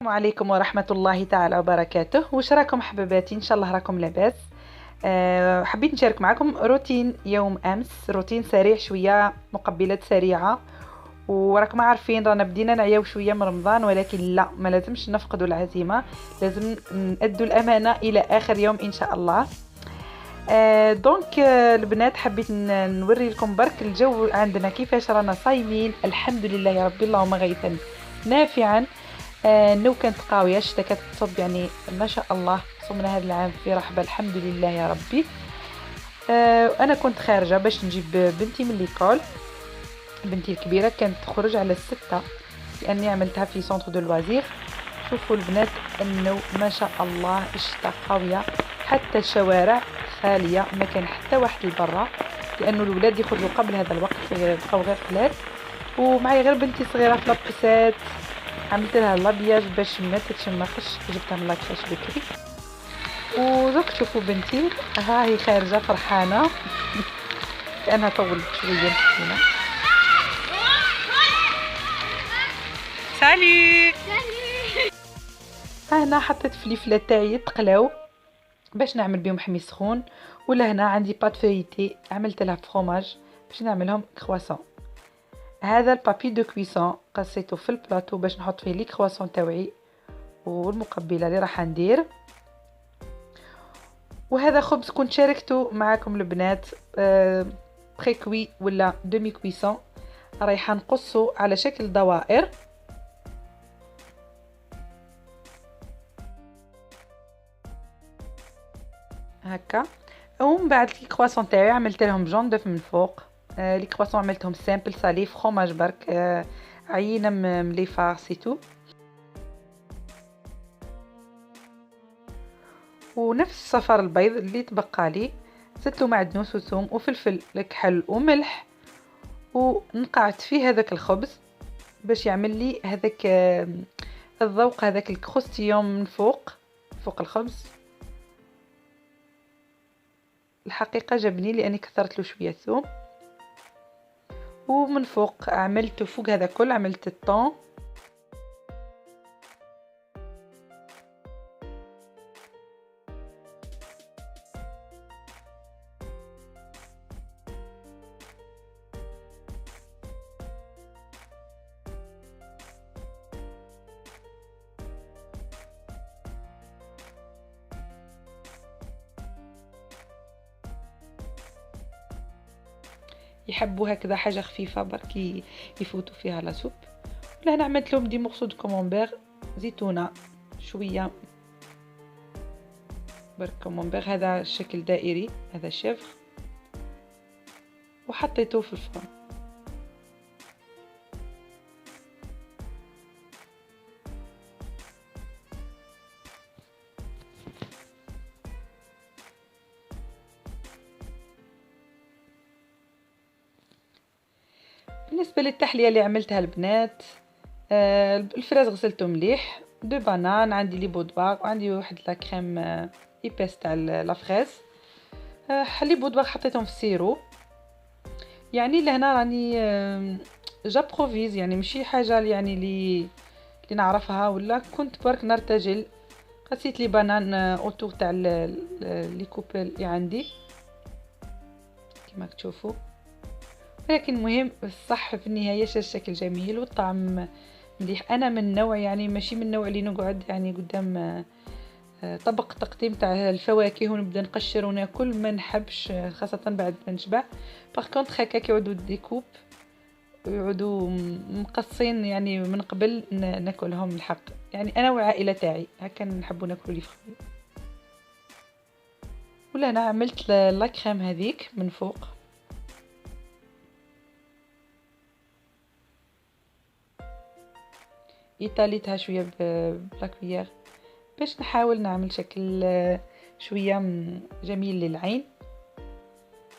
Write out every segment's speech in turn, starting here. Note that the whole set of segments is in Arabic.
السلام عليكم ورحمة الله تعالى وبركاته. وش راكم حبيباتي؟ ان شاء الله راكم لاباس. حبيت نشارك معكم روتين يوم امس، روتين سريع شوية، مقبلات سريعة. وراكم عارفين رانا بدينا نعياو شوية من رمضان، ولكن لا، ما لازمش نفقدوا العزيمة، لازم نأدوا الأمانة إلى آخر يوم إن شاء الله. دونك البنات حبيت نوري لكم برك الجو عندنا كيفاش رانا صايمين. الحمد لله يا ربي، اللهم غيثا نافعا. النو كانت قاوية، الشتا كانت تصب، يعني ما شاء الله صمنا هذا العام في رحبة، الحمد لله يا ربي. أنا كنت خارجة باش نجيب بنتي من ليكول. بنتي الكبيرة كانت تخرج على 6 لأني عملتها في سونتر دو لوازير. شوفوا البنات النو ما شاء الله، الشتا قاوية، حتى الشوارع خالية، ما كان حتى واحد لبرا لأنه الولاد يخرجوا قبل هذا الوقت، بقاو غير قلال. ومعي غير بنتي صغيرة في لابسات، عملت لها لابياج باش ما تتشمخش، جبتها من لاكريش بكري. ودوك تشوفوا بنتي ها هي خارجه فرحانه لانها طولت شويه مسكينه. سالي. ها هنا حطيت فليفله تاعي تقلاو باش نعمل بهم حمي سخون. ولا هنا عندي بات فيتي، عملت لها فروماج باش نعملهم كرواسون. هذا البابي دو كويسون قصيته في البلاطو باش نحط فيه لي كرواسون تاوعي والمقبله اللي راح ندير. وهذا خبز كنت شاركته معاكم البنات، بري كوي ولا دومي كويسون، رايحه نقصه على شكل دوائر. هكا. ومن بعد لي كرواسون تاعي عملت لهم جون دوف من فوق. لي كرواسون عملتهم سامبل صالي فروماج برك، عينه مليفه سيتو. ونفس الصفار البيض اللي تبقى لي زدت له معدنوس وثوم وفلفل كحل وملح، ونقعت فيه هذاك الخبز باش يعمل لي هذاك الذوق، هذاك الكروستيون من فوق الخبز. الحقيقه جبني لاني كثرت له شويه ثوم. ومن فوق عملت فوق هذا كل عملت الطون. يحبوا هكذا حاجه خفيفه برك يفوتوا فيها لا سوب. ولا انا عملت لهم دي مورسو دو كومونبير، زيتونه شويه برك كومونبير، هذا الشكل دائري، هذا شيفر، وحطيته في الفرن. بالنسبه للتحليه اللي عملتها البنات، الفراز غسلته مليح، 2 بانان، عندي لي بودبار، وعندي واحد لا كريم ايباس تاع لا فريز. حلي بودبار حطيتهم في السيرو. يعني لهنا راني جابروفيز، يعني ماشي حاجه يعني اللي نعرفها، ولا كنت برك نرتجل. قسيت لي بانان اوتور تاع لي كوبل اللي عندي كما تشوفوا. ولكن المهم الصح في النهايه الشكل جميل والطعم مليح. انا من نوع يعني ماشي من النوع اللي نقعد يعني قدام طبق تقديم تاع الفواكه ونبدا نقشر وناكل، ما نحبش، خاصه بعد ما نشبع. باغ كونطخ هكاك يعودوا ديكوب، يعودوا مقصين يعني من قبل ناكلهم الحق. يعني انا والعائله تاعي هكا نحبوا ناكلوا لي فخوي. ولا انا عملت لا كريم هذيك من فوق. ايطاليتها شويه بلاكويير باش نحاول نعمل شكل شويه جميل للعين.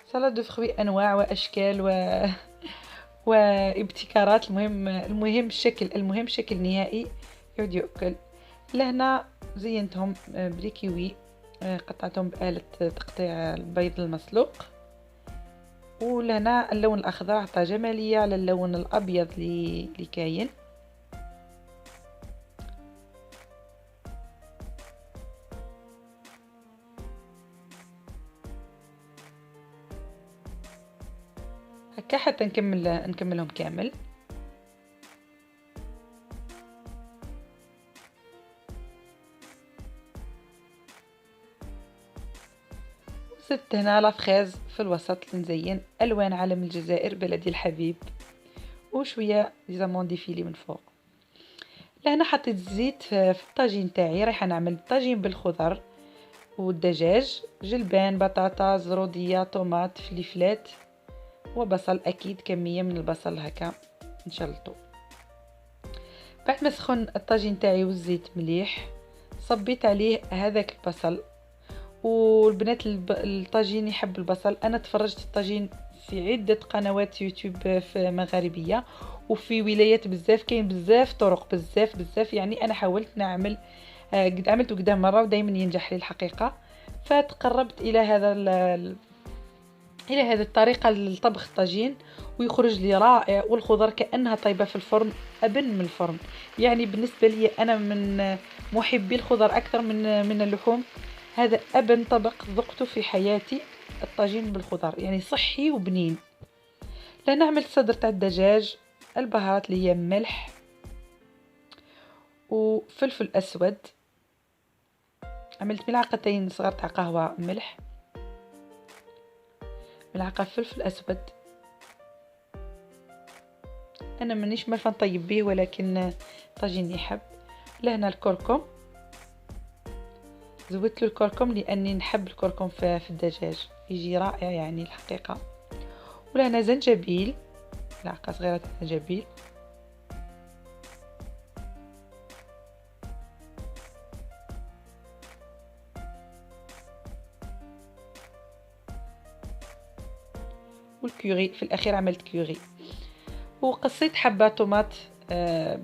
سلطه دو فخوي انواع واشكال وابتكارات. المهم الشكل، المهم شكل نهائي يعود يؤكل. لهنا زينتهم بريكيوي، قطعتهم بآلة تقطيع البيض المسلوق. ولهنا اللون الأخضر عطى جمالية على اللون الأبيض اللي كاين. هكا حتى نكملهم كامل. زدت هنا لافخيز في الوسط نزين الوان علم الجزائر بلدي الحبيب، وشويه زامون ديفيلي من فوق. لهنا حطيت الزيت في الطاجين تاعي. رايحه نعمل طاجين بالخضر والدجاج، جلبان، بطاطا، زروديه، طوماط، فليفلات وبصل، اكيد كميه من البصل هكا نشلطو. بعد ما سخن الطاجين تاعي والزيت مليح صبيت عليه هذاك البصل. والبنات الطاجين يحب البصل. انا تفرجت الطاجين في عده قنوات يوتيوب في مغاربيه وفي ولايات بزاف، كاين بزاف طرق بزاف يعني انا حاولت نعمل قد عملته قدام مره ودائما ينجح لي الحقيقه. فتقربت الى هذه الطريقه لطبخ الطاجين ويخرج لي رائع، والخضر كانها طيبه في الفرن ابن من الفرن. يعني بالنسبه لي انا من محبي الخضر اكثر من اللحوم. هذا ابن طبق ذقته في حياتي، الطاجين بالخضر، يعني صحي وبنين. لأن عملت صدر تاع الدجاج، البهارات اللي هي ملح وفلفل اسود، عملت ملعقتين صغار تاع قهوه ملح، ملعقه فلفل اسود. انا مانيش مرفه نطيب به ولكن طاجين يحب. لهنا الكركم، زودت له الكركم لاني نحب الكركم في الدجاج يجي رائع يعني الحقيقه. ولهنا زنجبيل، ملعقه صغيره تاع زنجبيل. والكوري في الاخير عملت كوري. وقصيت حبه طوماط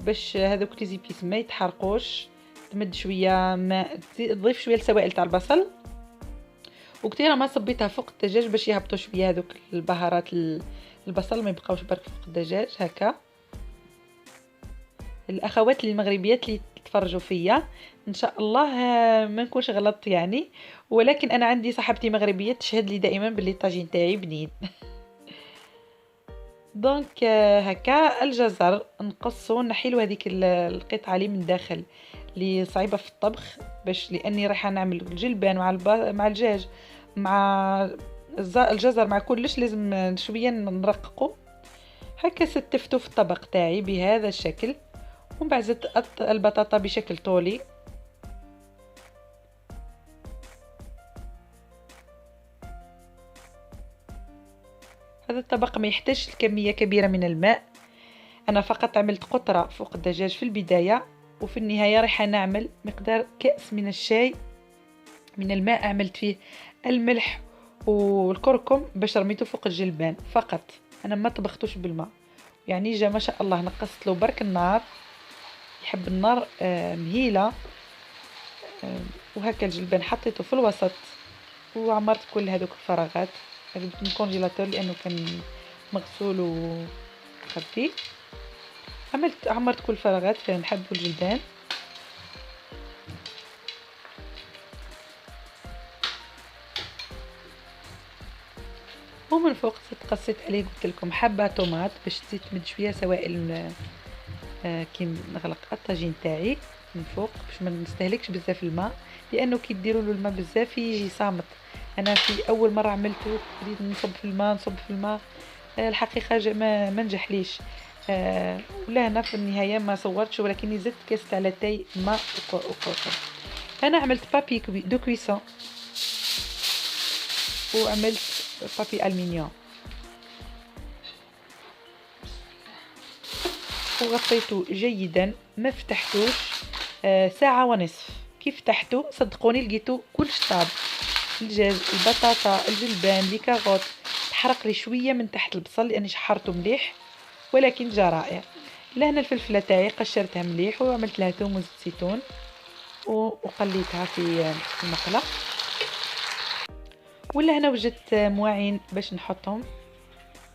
باش هذوك لي زيبيس ما يتحرقوش. تمد شويه ماء، تضيف شويه السوائل تاع البصل، وكثير ما صبيتها فوق الدجاج باش يهبطوا شويه هذوك البهارات البصل ما يبقاوش برك فوق الدجاج هكا. الاخوات المغربيات اللي تفرجوا فيا ان شاء الله ما نكونش غلطت يعني، ولكن انا عندي صاحبتي مغربيه تشهد لي دائما باللي الطاجين تاعي بنين. دونك هكا الجزر نقصو نحيلو هذيك القطعه اللي من داخل اللي صعيبه في الطبخ، باش لاني رايحه نعمل الجلبان مع الدجاج مع الجزر مع كلش لازم شويه نرققو هكا. ستفتو في الطبق تاعي بهذا الشكل. ومن بعد زدت البطاطا بشكل طولي. هذا الطبق ما يحتاجش كميه كبيره من الماء. انا فقط عملت قطره فوق الدجاج في البدايه، وفي النهايه راح نعمل مقدار كأس من الشاي من الماء، عملت فيه الملح والكركم باش رميته فوق الجلبان فقط. انا ما طبختوش بالماء يعني جا ما شاء الله. نقصت له برك النار، يحب النار مهيله. وهكا الجلبان حطيته في الوسط وعمرت كل هذوك الفراغات. جبت من الكونجيلاتور لانه كان مغسول وخفي. عمرت كل الفراغات نحبوا الجلبان. ومن فوق قصيت عليه قلت لكم حبه طوماط باش تزيد تمد شويه سوائل كي نغلق الطاجين تاعي من فوق باش ما نستهلكش بزاف الماء، لانه كي ديروا له الماء بزاف يصامت. انا في اول مره عملته بديت نصب في الماء الحقيقه ما نجحليش. ولا هنا في النهايه ما صورتش ولكن زدت كاس تاع لاتاي ماء وكركم. انا عملت بابي دو كويسون وعملت بابي المنيوم وغطيته جيدا. ما فتحتوش ساعه ونصف. كيف فتحته صدقوني لقيته كلش طاب. الدجاج، البطاطا، الجلبان، لي كاروت تحرق لي شويه من تحت البصل لاني شحرته مليح، ولكن جا رائع. لهنا الفلفله تاعي قشرتها مليح وعملت لها ثوم وزيت زيتون وقليتها في المقله. ولا هنا وجدت مواعين باش نحطهم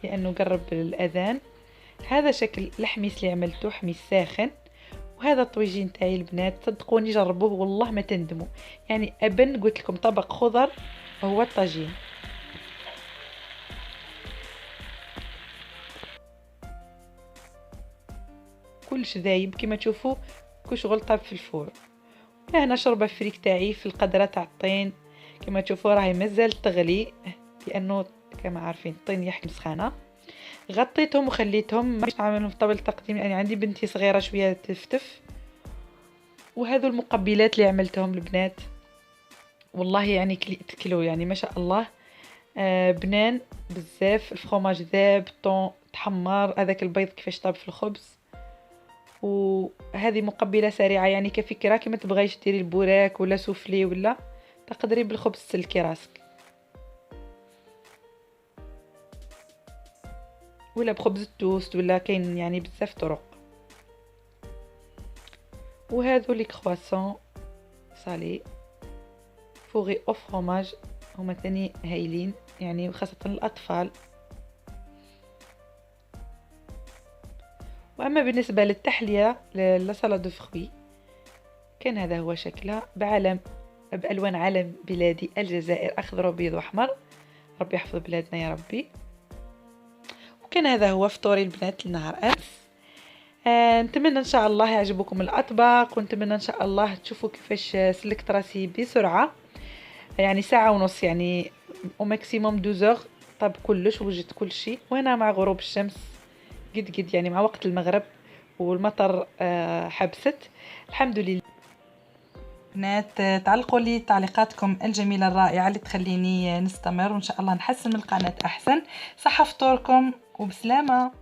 لانه قرب الاذان. هذا شكل الحميس اللي عملته، حميس ساخن. وهذا الطويجين تاعي البنات صدقوني جربوه والله ما تندموا. يعني ابن قلت لكم طبق خضر هو الطاجين. كلش ذايب كما تشوفوا، كل شغل طاب في الفور. هنا شوربه فريك تاعي في القدره تاع الطين، كما تشوفوا راهي مازال تغلي لانه كما عارفين الطين يحكم سخانه. غطيتهم وخليتهم باش نعملهم في طبل التقديم لاني عندي بنتي صغيره شويه تفتف. وهذو المقبلات اللي عملتهم البنات، والله يعني كلو يعني ما شاء الله. بنان بزاف، الفرomاج ذاب، الطون تحمر، هذاك البيض كيفاش طاب في الخبز. وهذه مقبله سريعه يعني كفكره، كي ما تبغيش ديري البوراك ولا سوفلي ولا تقدري بالخبز تسلكي راسك، ولا بخبز التوست، ولا كاين يعني بزاف طرق. وهذو لي كرواسون صالي فوغي او فرomاج هما ثاني هايلين يعني خاصه الاطفال. واما بالنسبه للتحليه لا دو فروي، كان هذا هو شكلها بالوان علم بلادي الجزائر، اخضر وابيض واحمر. ربي يحفظ بلادنا يا ربي. وكان هذا هو فطوري البنات لنهار امس. نتمنى ان شاء الله يعجبكم الاطباق، ونتمنى ان شاء الله تشوفوا كيفاش سلكت راسي بسرعه، يعني ساعه ونص يعني او ماكسيموم 12 طاب كلش وجدت كل شيء. وهنا مع غروب الشمس قد يعني مع وقت المغرب والمطر حبست الحمد لله. بنات تعلقوا لي تعليقاتكم الجميله الرائعه اللي تخليني نستمر، وان شاء الله نحسن من القناه احسن. صحه فطوركم وبسلامه.